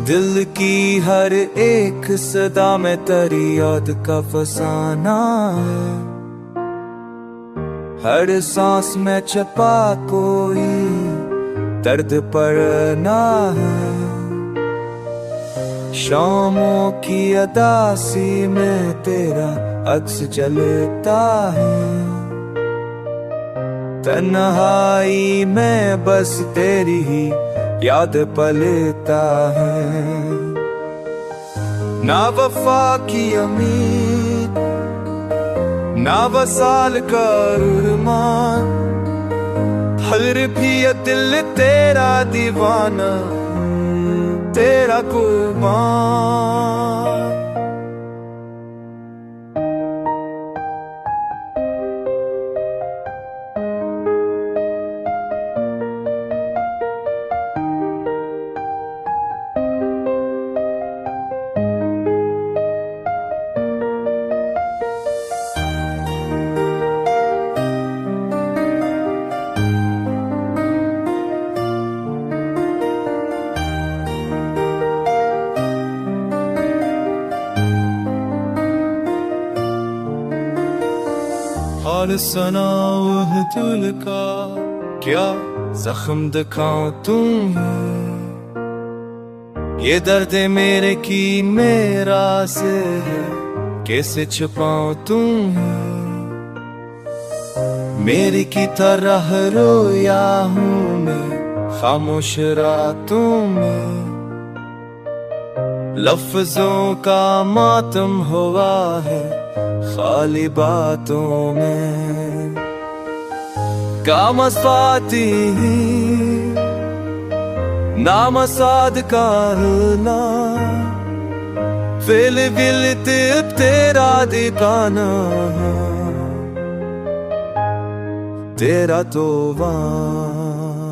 दिल की हर एक सदा में तेरी याद का फसाना है। हर सांस में छपा कोई दर्द पड़ना है। शामों की अदासी में तेरा अक्स जलता है। तन्हाई में बस तेरी ही याद पलता है। ना वफा की उम्मीद, ना वसाल का अरमान, हर भी ये दिल तेरा दीवाना, तेरा कुर्बान। हाल सुनाओ है दिल का, क्या जख्म दिखाऊं तुम्हें। ये दर्द मेरे की मेरा से है, कैसे छुपाऊं तुम्हें। मेरी की तरह रोया हूँ मैं खामोश रातों में। लफ्जों का मातम हुआ है खाली बातों में। कामस्फाती नामसाद कारना, फिल विल तिप तेरा दीवाना, तेरा तो वां।